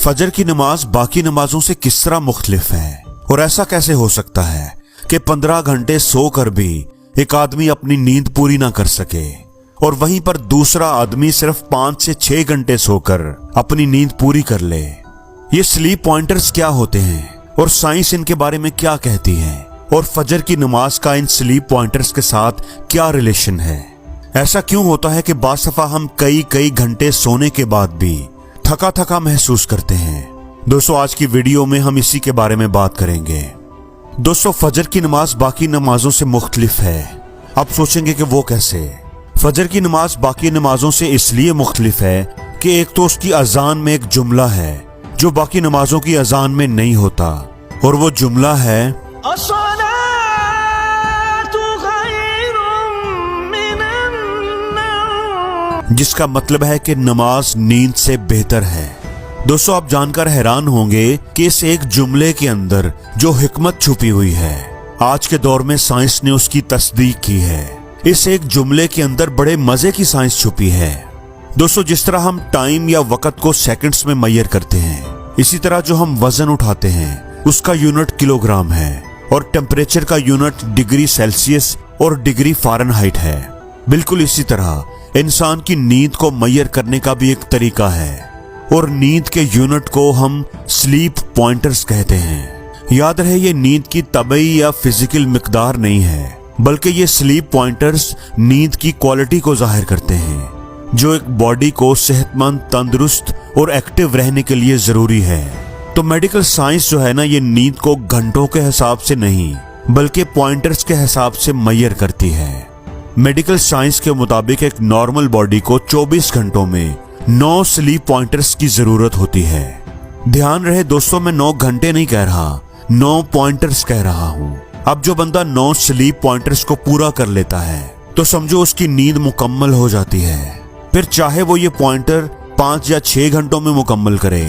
फजर की नमाज बाकी नमाजों से किस तरह मुख्तलिफ है और ऐसा कैसे हो सकता है कि 15 घंटे सोकर भी एक आदमी अपनी नींद पूरी ना कर सके और वहीं पर दूसरा आदमी सिर्फ 5 से 6 घंटे सोकर अपनी नींद पूरी कर ले। ये स्लीप पॉइंटर्स क्या होते हैं और साइंस इनके बारे में क्या कहती है और फजर की नमाज का इन स्लीप पॉइंटर्स के साथ क्या रिलेशन है। ऐसा क्यों होता है कि बासफा हम कई घंटे सोने के बाद भी थका थका महसूस करते हैं। दोस्तों आज की वीडियो में हम इसी के बारे में बात करेंगे। दोस्तों फजर की नमाज बाकी नमाजों से मुख्तलिफ है। आप सोचेंगे कि वो कैसे। फजर की नमाज बाकी नमाजों से इसलिए मुख्तलिफ है कि एक तो उसकी अजान में एक जुमला है जो बाकी नमाजों की अजान में नहीं होता और वो जुमला है जिसका मतलब है कि नमाज नींद से बेहतर है। दोस्तों आप जानकर हैरान होंगे कि इस एक जुमले के अंदर जो हिकमत छुपी हुई है आज के दौर में साइंस ने उसकी तस्दीक की है। इस एक जुमले के अंदर बड़े मजे की साइंस छुपी है। दोस्तों जिस तरह हम टाइम या वक्त को सेकंड्स में मैयर करते हैं, इसी तरह जो हम वजन उठाते हैं उसका यूनिट किलोग्राम है और टेम्परेचर का यूनिट डिग्री सेल्सियस और डिग्री फ़ारेनहाइट है। बिल्कुल इसी तरह इंसान की नींद को मैयर करने का भी एक तरीका है और नींद के यूनिट को हम स्लीप पॉइंटर्स कहते हैं। याद रहे ये नींद की तबई या फिजिकल मिकदार नहीं है, बल्कि ये स्लीप पॉइंटर्स नींद की क्वालिटी को जाहिर करते हैं जो एक बॉडी को सेहतमंद, तंदुरुस्त और एक्टिव रहने के लिए जरूरी है। तो मेडिकल साइंस जो है ना, ये नींद को घंटों के हिसाब से नहीं बल्कि पॉइंटर्स के हिसाब से मैयर करती है। मेडिकल साइंस के मुताबिक एक नॉर्मल बॉडी को 24 घंटों में 9 स्लीप पॉइंटर्स की जरूरत होती है। ध्यान रहे दोस्तों, मैं 9 घंटे नहीं कह रहा, 9 पॉइंटर्स कह रहा हूं। अब जो बंदा 9 स्लीप पॉइंटर्स को पूरा कर लेता है तो समझो उसकी नींद मुकम्मल हो जाती है। फिर चाहे वो ये पॉइंटर 5 या 6 घंटों में मुकम्मल करे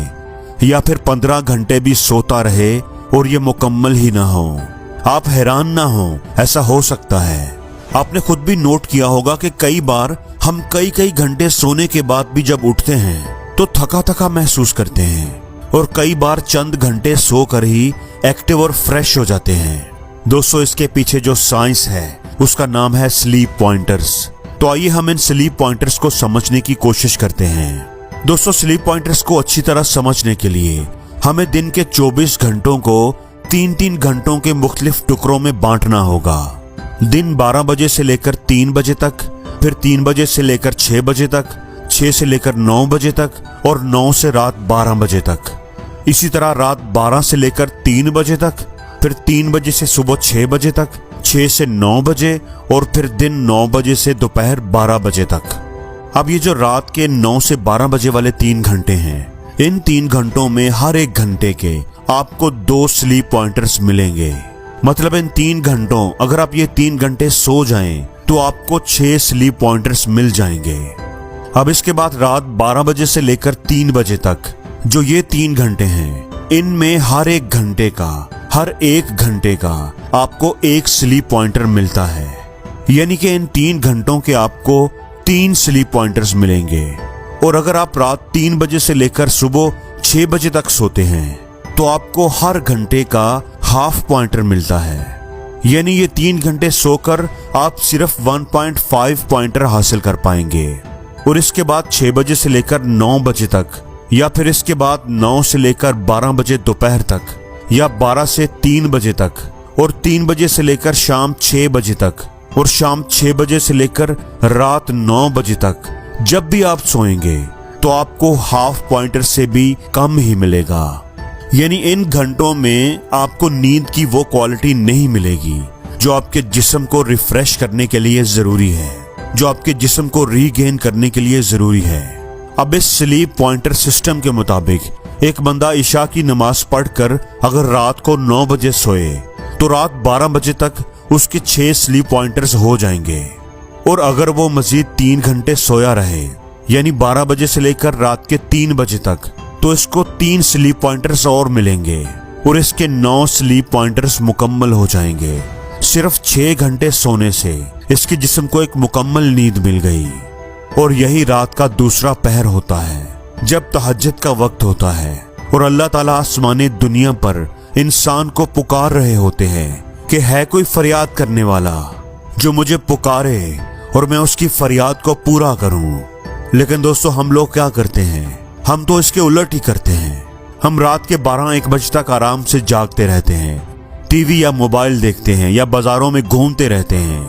या फिर 15 घंटे भी सोता रहे और ये मुकम्मल ही ना हो। आप हैरान ना हो, ऐसा हो सकता है। आपने खुद भी नोट किया होगा कि कई बार हम कई घंटे सोने के बाद भी जब उठते हैं तो थका थका महसूस करते हैं और कई बार चंद घंटे सोकर ही एक्टिव और फ्रेश हो जाते हैं। दोस्तों इसके पीछे जो साइंस है उसका नाम है स्लीप पॉइंटर्स। तो आइए हम इन स्लीप पॉइंटर्स को समझने की कोशिश करते हैं। दोस्तों स्लीप पॉइंटर्स को अच्छी तरह समझने के लिए हमें दिन के 24 घंटों को 3-3 घंटों के मुख्तलिफ टुकड़ों में बांटना होगा। दिन 12 बजे से लेकर 3 बजे तक, फिर 3 बजे से लेकर 6 बजे तक, 6 से लेकर 9 बजे तक और 9 से रात 12 बजे तक। इसी तरह रात 12 से लेकर 3 बजे तक, फिर 3 बजे से सुबह 6 बजे तक, 6 से 9 बजे और फिर दिन 9 बजे से दोपहर 12 बजे तक। अब ये जो रात के 9 से 12 बजे वाले 3 घंटे हैं, इन 3 घंटों में हर एक घंटे के आपको 2 स्लीप पॉइंटर्स मिलेंगे। मतलब इन 3 घंटों अगर आप ये 3 घंटे सो जाएं तो आपको 6 स्लीप पॉइंटर्स मिल जाएंगे। अब इसके बाद रात 12 बजे से लेकर 3 बजे तक जो ये 3 घंटे हैं, इनमें हर एक घंटे का आपको 1 स्लीप पॉइंटर मिलता है। यानी कि इन 3 घंटों के आपको 3 स्लीप पॉइंटर्स मिलेंगे। और अगर आप रात 3 बजे से लेकर सुबह 6 बजे तक सोते हैं तो आपको हर घंटे का हाफ पॉइंटर मिलता है। यानी ये 3 घंटे सोकर आप सिर्फ 1.5 पॉइंटर हासिल कर पाएंगे। और इसके बाद 6 बजे से लेकर 9 बजे तक, या फिर इसके बाद 9 से लेकर 12 बजे दोपहर तक, या 12 से 3 बजे तक, और 3 बजे से लेकर शाम 6 बजे तक, और शाम 6 बजे से लेकर रात 9 बजे तक जब भी आप सोएंगे तो आपको हाफ पॉइंटर से भी कम ही मिलेगा। यानी इन घंटों में आपको नींद की वो क्वालिटी नहीं मिलेगी जो आपके जिस्म को रिफ्रेश करने के लिए जरूरी है, जो आपके जिस्म को रीगेन करने के लिए जरूरी है। अब इस स्लीप पॉइंटर सिस्टम के मुताबिक एक बंदा इशा की नमाज पढ़कर अगर रात को 9 बजे सोए तो रात 12 बजे तक उसके 6 स्लीप पॉइंटर्स हो जाएंगे। और अगर वो मजीद 3 घंटे सोया रहे यानी 12 बजे से लेकर रात के 3 बजे तक, तो इसको 3 स्लीप पॉइंटर्स और मिलेंगे और इसके 9 स्लीप पॉइंटर्स मुकम्मल हो जाएंगे। सिर्फ 6 घंटे सोने से इसके जिस्म को एक मुकम्मल नींद मिल गई। और यही रात का दूसरा पहर होता है जब तहज्जुद का वक्त होता है और अल्लाह ताला आसमानी दुनिया पर इंसान को पुकार रहे होते हैं कि है कोई फरियाद करने वाला जो मुझे पुकारे और मैं उसकी फरियाद को पूरा करूं। लेकिन दोस्तों, हम लोग क्या करते हैं? हम तो इसके उलट ही करते हैं। हम रात के 12-1 बजे तक आराम से जागते रहते हैं, टीवी या मोबाइल देखते हैं या बाजारों में घूमते रहते हैं,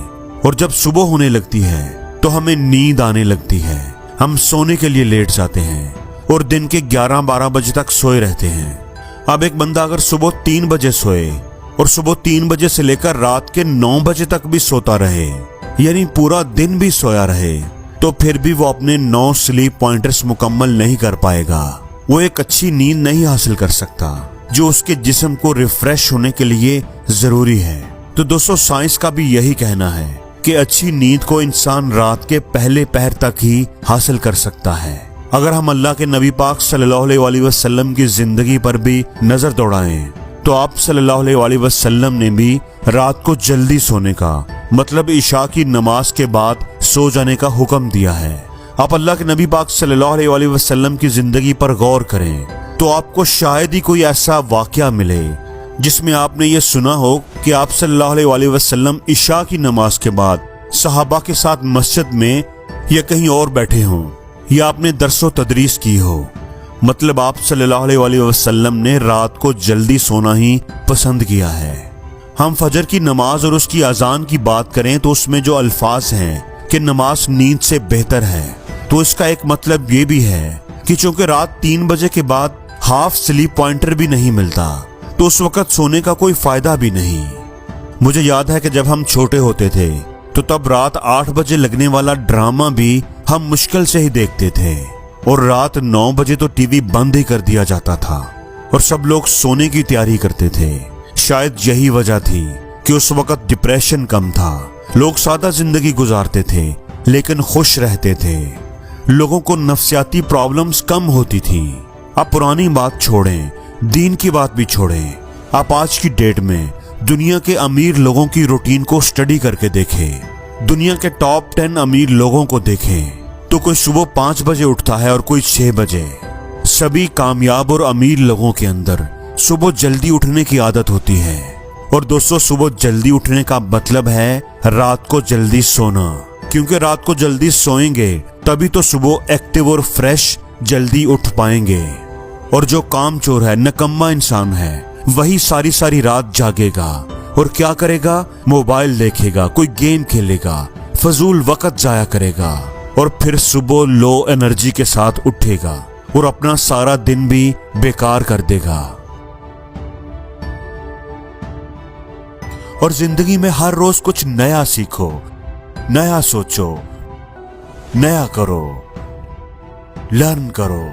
और जब सुबह होने लगती है तो हमें नींद आने लगती है। हम सोने के लिए लेट जाते हैं और दिन के 11-12 बजे तक सोए रहते हैं। अब एक बंदा अगर सुबह 3 बजे सोए और सुबह 3 बजे से लेकर रात के 9 बजे तक भी सोता रहे, यानी पूरा दिन भी सोया रहे, तो फिर भी वो अपने 9 स्लीप पॉइंटर्स मुकम्मल नहीं कर पाएगा। वो एक अच्छी नींद नहीं हासिल कर सकता जो उसके जिस्म को रिफ्रेश होने के लिए जरूरी है। तो दोस्तों, साइंस का भी यही कहना है कि अच्छी नींद को इंसान रात के पहले पहर तक ही हासिल कर सकता है। अगर हम अल्लाह के नबी पाक सल्लल्लाहु अलैहि वसल्लम की जिंदगी पर भी नजर दौड़ाएं तो आप सल्लल्लाहु अलैहि वसल्लम ने भी रात को जल्दी सोने का मतलब इशा की नमाज के बाद सो जाने का हुक्म दिया है। आप अल्लाह के नबी पाक सल्लल्लाहु अलैहि वसल्लम की जिंदगी पर गौर करें तो आपको शायद ही कोई ऐसा वाकया मिले जिसमें आपने ये सुना हो कि आप सल्लल्लाहु अलैहि वसल्लम इशा की नमाज के बाद सहाबा के साथ मस्जिद में या कहीं और बैठे हों या आपने दरसो तदरीस की हो। मतलब आप सल्लल्लाहु अलैहि वसल्लम ने रात को जल्दी सोना ही पसंद किया है। हम फजर की नमाज और उसकी अजान की बात करें तो उसमें जो अल्फाज हैं कि नमाज नींद से बेहतर है, तो इसका एक मतलब ये भी है कि चूंकि रात 3 बजे के बाद हाफ स्लीप पॉइंटर भी नहीं मिलता तो उस वक्त सोने का कोई फायदा भी नहीं। मुझे याद है कि जब हम छोटे होते थे तो तब रात 8 बजे लगने वाला ड्रामा भी हम मुश्किल से ही देखते थे और रात 9 बजे तो टीवी बंद ही कर दिया जाता था और सब लोग सोने की तैयारी करते थे। शायद यही वजह थी कि उस वक्त डिप्रेशन कम था, लोग सादा जिंदगी गुजारते थे लेकिन खुश रहते थे, लोगों को नफ्सियाती प्रॉब्लम्स कम होती थी। आप पुरानी बात छोड़ें, दीन की बात भी छोड़ें, आप आज की डेट में दुनिया के अमीर लोगों की रूटीन को स्टडी करके देखें। दुनिया के टॉप 10 अमीर लोगों को देखें तो कोई सुबह 5 बजे उठता है और कोई 6 बजे। सभी कामयाब और अमीर लोगों के अंदर सुबह जल्दी उठने की आदत होती है। और दोस्तों, सुबह जल्दी उठने का मतलब है रात को जल्दी सोना, क्योंकि रात को जल्दी सोएंगे तभी तो सुबह एक्टिव और फ्रेश जल्दी उठ पाएंगे। और जो कामचोर है, नकम्मा इंसान है, वही सारी सारी रात जागेगा और क्या करेगा? मोबाइल देखेगा, कोई गेम खेलेगा, फजूल वक्त जाया करेगा और फिर सुबह लो एनर्जी के साथ उठेगा और अपना सारा दिन भी बेकार कर देगा। और जिंदगी में हर रोज कुछ नया सीखो, नया सोचो, नया करो, लर्न करो।